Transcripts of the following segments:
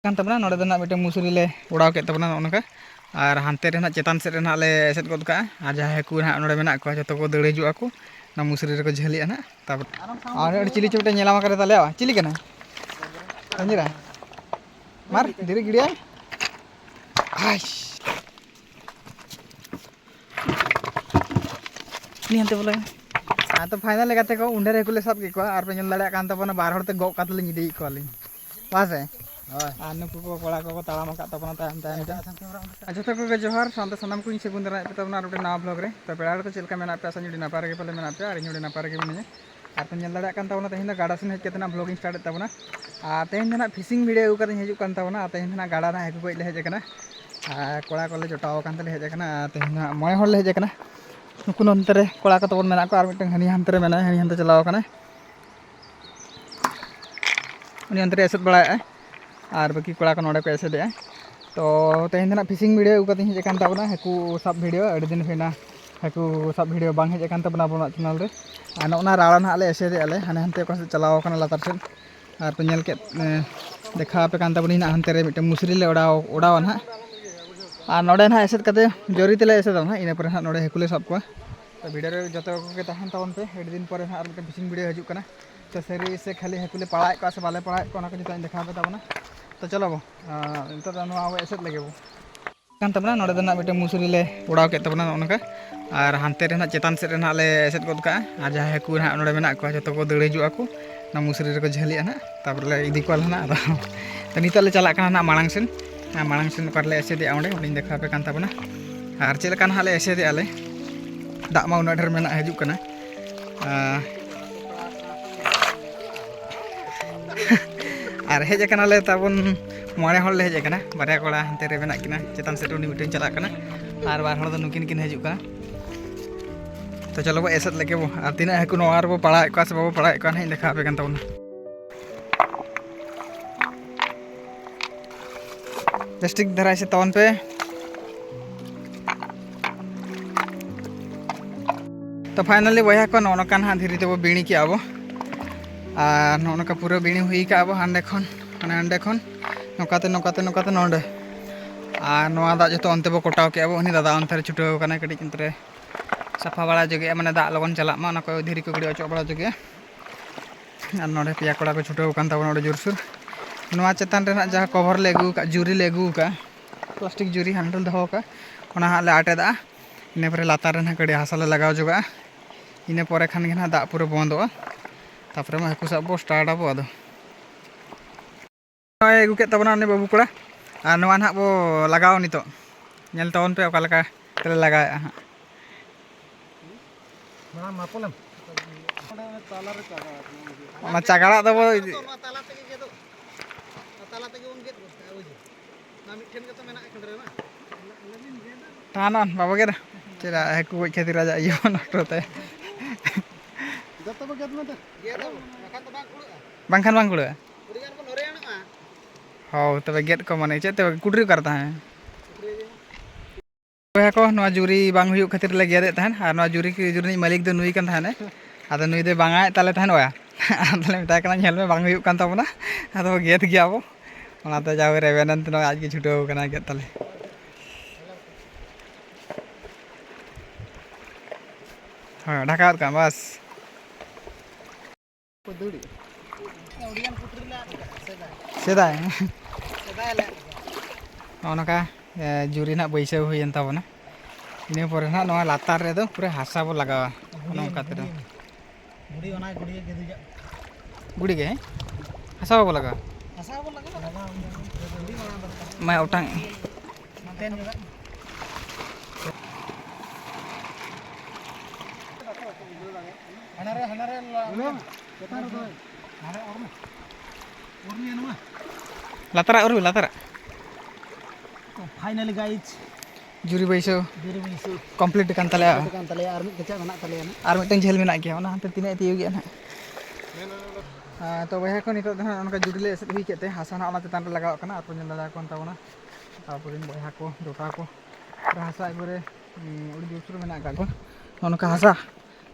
kan tabana node do na mite musuri le udaw ke tabana onaka ar hante re na chetan set re na le eset god ka ar jahe ku na node mena ko joto ko dade hiju aku na musuri re ko jhali ana tabur ar chili chote nyela makare tale awa chili kana anjira mar dire gidiya aish ni hante bola तो final लेगाते को उंडे रे कुले सब के को are पे nyel dada kan tabana bar horte gok katle nyidi ko alin pas नुकु को कड़ा को ताड़ाम का तबना तायम तायम अच्छा तो को जोहार शांत सनम को से गुंदरा पे तबना रोटे ना ब्लॉग रे तो पेड़ा तो चलका मेना पे सनी ना पार के पले मेना पे आर नुडी ना पार के मिने आर तो nyel dada kan तबना तहिना गाडा सिन हेज केतना ब्लॉगिंग स्टार्ट तबना आ तेन ना फिशिंग वीडियो कर हेजु kan तबना तेन ना गाडा ना हेकु को ले हेज कना आ कड़ा को ले जोटाव kan तले हेज कना तेन ना मय हर ले हेज कना नुकु नंतर रे कड़ा को तबन मेना को आर मिटन हनी हंतरे मेना हनी हंते चलाव कना उनी अंतरे एसत बड़ाय और बाकी कड़ा को नोड़े को एसे दे तो तेहन ना फिशिंग वीडियो उकाते हेज कान ताबना हेकु सब वीडियो अड़ी दिन फेना हेकु सब वीडियो बांग हेज कान ताबना बोना चैनल रे आ नोना राड़ा ना आले एसे दे आले हने हंते को चलाव काना लातार सेन और पे नेल के देखा पे कान ताबनी ना हंते रे मिटे मुसरी ले उड़ाव ना और नोड़े ना एसे कते जोरी तेले एसे दम ना इने पर ना नोड़े हेकुले सब को तो वीडियो रे जतो को के तहन तावन पे अड़ी दिन पर ना और मिटे फिशिंग वीडियो हजू कना तो सरी से खाली हेकुले पड़ाय को से बाले पड़ाय को ना को जतो देखा पे ताबना तो चलो बो इंतर अब एसेट लगे बो kan tabana node do na mite musuri le udaw ke tabana onaka ar hante re na chetan set re na le eset god ka ar jahe ku na node mena ko joto ko dade hiju aku na musuri re ko jhali ana tapor le idi ko na to nita le chalak kana na marang sen par le eset de onde odin dekha pe kan tabana ar chel kan hale eset de ale dak ma una dher mena hiju kana ar heje kana le tabon मोड़े हर ले हेजना बारे कड़ा हंते रे मेना किना चेतान set उनी mitten चला कना आर बार हर दो नुकिन किन हजू का तो चलो बो एसत लेके बो आर तीना हेकु नोआर बो पड़ा का से बो पड़ा का नहीं देखा पे कन तवन जस्टिक धराय से तवन पे तो फाइनली बया को नोन कान हा धीरे ते बो बीणी के आबो आ नोन का पूरा बीणी हुई का आबो हांडे खन माने हांडे खन नौकाते नौकाते नौकाते नोंडे और नोआ दा जो अंते बो कोटाव के अब उनी दादा अंतर छुटाव कना कटी किंतरे सफा बड़ा जगे माने दा लगन चला मा को धीरे को गड़ी अचो बड़ा जगे और नोडे पिया कोड़ा को छुटाव कान ताबो नोडे जोरसुर नोआ चेतान रे ना जहा कवर ले अगू का जुरी ले अगू का प्लास्टिक जुरी हैंडल दहो का ओना हा ले आटे दा इने परे लातार रे ना कड़ी हासा ले लगाव जोगा इने परे खान गे ना दा पूरा बंदो तापरे मा हकु सब बो स्टार्ट आबो आदो अगू के तबना ने बाबू कोड़ा और नोआ ना बो लगाव नितो नेल तवन पे ओका लका तेले लगाय हा ना मापोलम ताला रे मा चागाड़ा दो ताला तेगे गेदो ताला तेगे उन गेद बुझे ना मिठेन के तो मेना खंडरे ना तानन बाबा गेदा चेरा हेकु गoj खातिर राजा इयो नटोते जतो बो गेद मते गेदो बाखान तो बांग कुड़ुआ बांखान बांग कुड़ुआ उड़िगान को नोरे आना हो तबे गेट को माने चे तबे कुटरी करता है को नवा जुरी बांग हुयु खातिर ले गेदे तहन आर नवा जुरी की जुरी मालिक दो नुई कन थाने आदो नुई दे बांगाय ताले तहन ओया आदले मिता कना झेल में बांग हुयु कन तबना आदो गेद गया बो ओनाते जावे रेवेनंत न आज की छुटो कना गेद ताले हां ढकात का बस कुदुड़ी ओडियन कुटरी ला सेदाय ओनका जुरी ना बैसे हुई तबना इने पर ना नवा लातार रे दो पूरा हासा बो लगावा ओनका तेरे गुड़ी ओना गुड़ी के दुजा गुड़ी के हासा बो लगा मैं उठांग तेन जगह हनारे केतार दो हारे और नुआ लातारा और लातारा फाइनली गाइस जुरी बैसो कंप्लीट कान तले आर मिट कचा मना तले ना आर मिटन झेल मेना गया ओना हते तिने तियो गया ना तो वह को नितो दना उनका जुरी ले एसेट हुई केते हासा ना ओना तेतान लगाव कना आर पुन लगा कोन तावना तापुरिन बहा को दोटा को हासा एबरे उडी दुसुर मेना का को ओनका हासा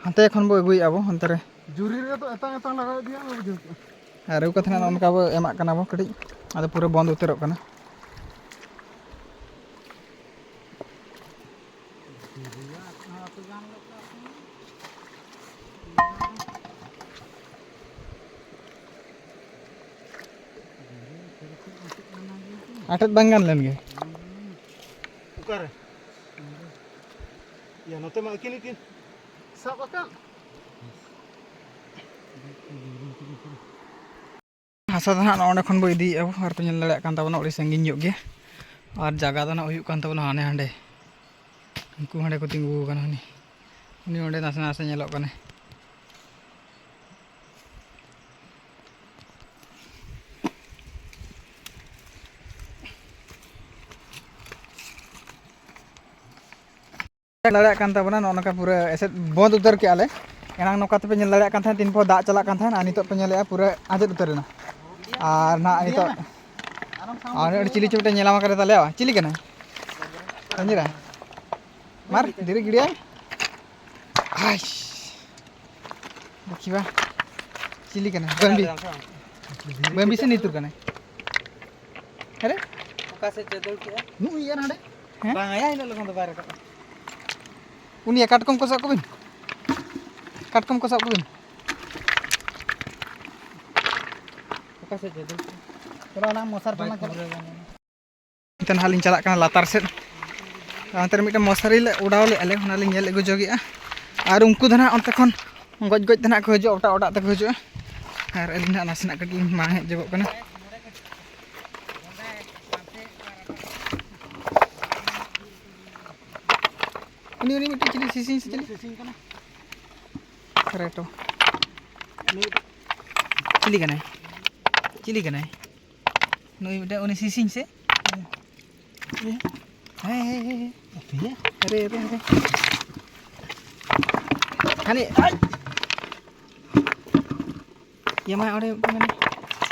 हते एखन बो अगुई आबो हंतरे जुरी रे तो एता लगाव दिया बुझो आर उ कथना उनका बो एमा कना बो कटी ada pura bond uterok kana atat bangan lagi ukar ya note mak kini sab akan hasa dah nak orang kon boy di aku har penyel lelak kan tahu nak uri sangin yuk ge ar jaga dah nak uyuk kan tahu nak ane hande unku hande ko tinggu kan ini onde nasa nasa nyelok kan lelak kan tahu nak nongka pura eset bond utar ke ale enang nokat penyel lelak kan tin po dak celak kan ani to penyel ya pura ajet utar na ar na ani to ar cili cuma nyelama kare tale awa cili kana anjira mar diri gidi ay aish देखिबा cili kana bambi se nitur kana अरे oka se jedol ke nu iya nade bang aya ina lokon do bare ka uni katkom ko sak kubin oka se jedol kalau nang mosar pernah Itan halin calak kana latar set antar mita mosari le udaw le ale hona le nyel ego jogi ar unku dana onte kon goj dana ko hijo otak te ko hijo ar elina nasna kadil mahe jebok kana ini mita cili sising kana Kereto. Cili kana. Noi udah uni sising se. Hei. Are. Kali. Ya mah ore mana?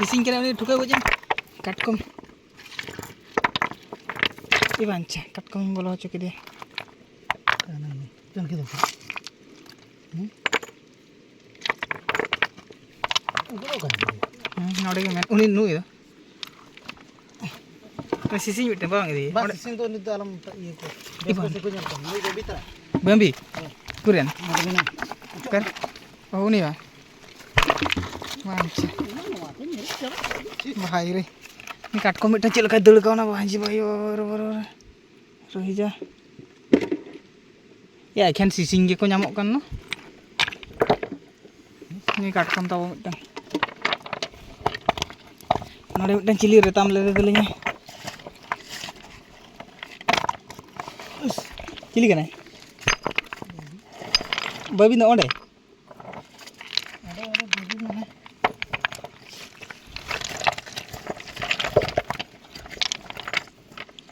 Sising kena uni thuka bojam. Katkom. Ibancha katkom bolo choki dia. Jangan gitu. Node ke men uni nu itu. Sising bitte bang ini. Bang sising tuh itu alam iya ko. Bes ko nyampe. Ini go bitra. Bambi. Kurian. Mana Kan? Oh ini ya. Mancha. Bahaya re. Ini katkom bitte cil ka dul ka na banji bayo ro. Rohija. Ya kan sising ge ko nyamok kan no. Ini katkom tahu bitte. Nade bitte cili re tam le delinya. Cili kana? Babi na onde? Ada babi mana?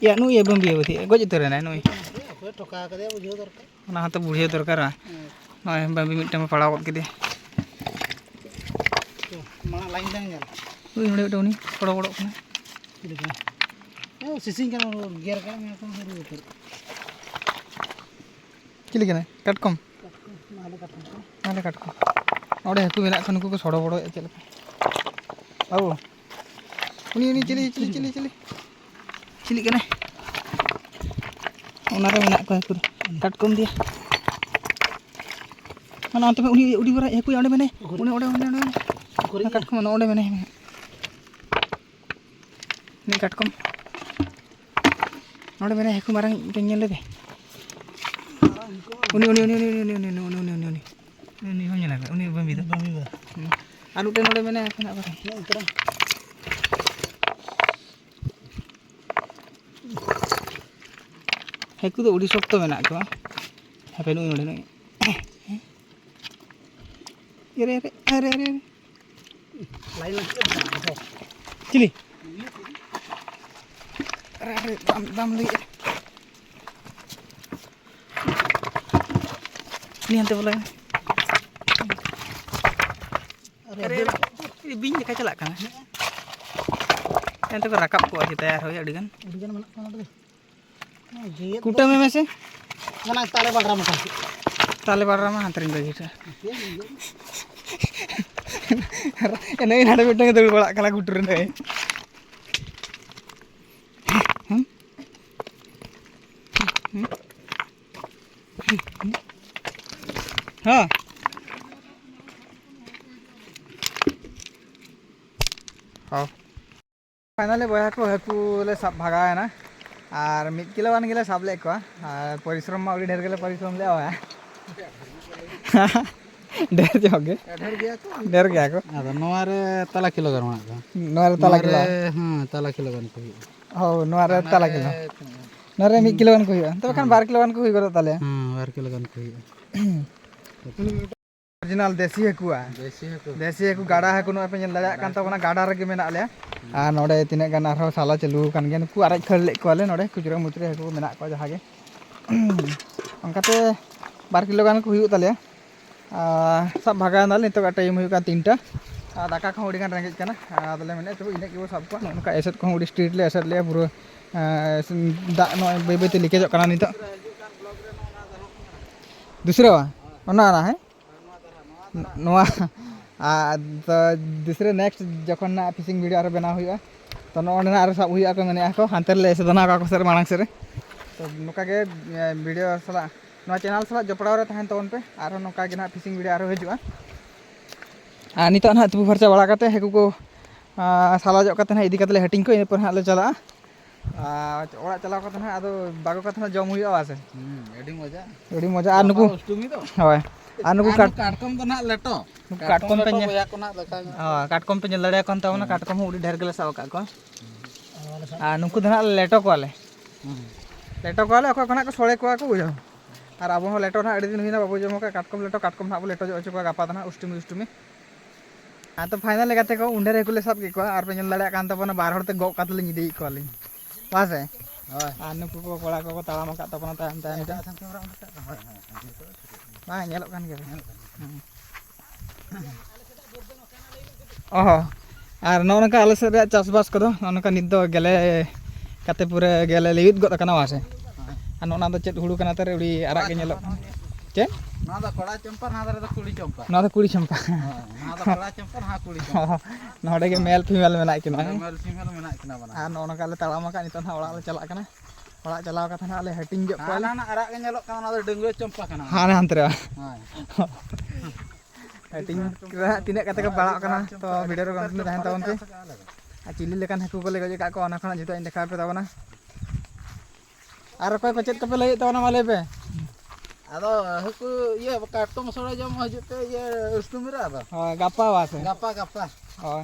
Ya nu ya bambi ya berarti. Goj itu rena nu. Aku toka ka dia bujho dorkar. Ona hata budhe dorkar ah. Noi bambi mittam padaw kod kede. Tuh, mana lain dang nyal. Ui node udah uni podo kana. Gitu kan. Sising kan gear kan me kon baru utar. Cili kana? Katkom. Mana katkom. Ode haku menak kan ku sodo bodo ya cel. Au. Uni cili. Cili kana? Ona re menak ku katkom dia. Mana ante uni bara haku ode mene. Ode. Katkom mana ode mene. Ini katkom. Ode mene haku marang nyel le. Uni. Ini hanya lagi. Uni bambi tu. Anu ten ode mana kena apa? Heku tu udi sok tu mana aku? Apa nu ode? Are. lain lagi. Cili. Are dam li. Ini ante boleh. Ini bing dekat celak kan? Ante ko rakap ko aja tayar hoya dengan. Udah mana tuh? Kuta me mese? Mana tale balram kan? Tale barama hantarin bagi ta. Ini ada bidang itu bolak kala kuturin deh. हाँ हाँ finally बया को Haku ले सब भगा है ना और 1 किलो गान गेले सब ले को और परिश्रम में उड़ी ढेर गेले परिश्रम ले आया ढेर जोगे ढेर गया को अदो नोवारे तला किलो गान माना नोरे तला किलो हां तला किलो गान को हो नोरे तला किलो नोरे 1 किलो गान को हुआ तो खान 12 किलो गान को हुई गरो ताले हां 12 किलो गान को ओरिजिनल देसी हाकुआ देसी हाकु गाड़ा हाकु नो पे लड़ा कान तबना गाड़ा रे मेना ले आ नोडे तिने गान आरो साला चलू कान गे नुकु आराज खल ले कोले नोडे कुजरा मुचरे हाकु मेना को जहा गे अंकाते 12 किलो गान को हुई ताले सब भागा नाल नितो टाइम हुई का 3टा दाका को उडी गान रेंगे कना आदले मेने तो इने के सब को नका एसेट को उडी स्ट्रीट ले एसेट ले पुरो दा नो बेबेते लिके जो कना नितो दूसरा ओना ना है नोआ तो दूसरे नेक्स्ट जखन ना फिशिंग वीडियो आरो बना हुआ तो नोने आरो सब हुआ को मने को हांते ले से दना का को सर मानक सर तो नोका के वीडियो सला नो चैनल सला जपड़ाव रे तहन तोन पे आरो नोका के ना फिशिंग वीडियो आरो हिजुआ आ नितो ना तुबु फरचा बड़ा करते हेकु को साला जो करते ना इदी करते हटिंग को इन पर हां ले चला ओड़ा चलाव करते ना आदो बागो करते ना जम हुआ आसे एडी मजा आ नुकु अष्टमी तो होय आ नुकु काटकम तो ना लेटो काटकम पे या को ना देखा काटकम पे लड़े कोन तावना काटकम उडी ढेर गेले साव का को आ नुकु धना लेटो कोले अको कोना को सोळे को को बुझो और अब हो लेटो ना अडी दिन हिना बाबू जमो का काटकम ना लेटो जो अचो गापा तना उष्टमी आ तो फाइनल लेगाते को उंडे रे कुले सब के को आर पे लड़े कान तबना बार हरते गो कातले निदे को ले पासे आ नुकु को कोड़ा को ताळाम का तबना तायम बा ñelok kan ge ओहो और नौनका आले से चाषबास को नौनका नित दो गेले काते पूरे गेले लिवित गद कना वासे आ नोना दो चेत हुडू कना तरे उडी आरा के ñelok चे ना दा कोड़ा चंपा ना दा कुड़ी चंपा ना दा कुड़ी चंपा ना दा कोड़ा चंपा ना कुड़ी चंपा नोडे के मेल फीमेल मेना किना मेल फीमेल मेना किना बना आ नौनका ले ताळामा का नित ना ओड़ा ले चला कना ओड़ा चलाव का था ले हटिंग जो को ना आरा के ñelok का ना दा डंगरो चंपा कना हां अंतरे हां हटिंग तिने कते का बड़ा कना तो वीडियो रे कंटिन्यू रहन तावन पे आ चिली लेकन हाकु को ले गजे का को ओना खना जितो इन देखा पे तावना आर कोई को चेत को पे लई तावना माले पे आदो हकु ये काटकम सोड़ा जम हजते ये अष्टमी रे आदो हां गापा वासे गप्पा हां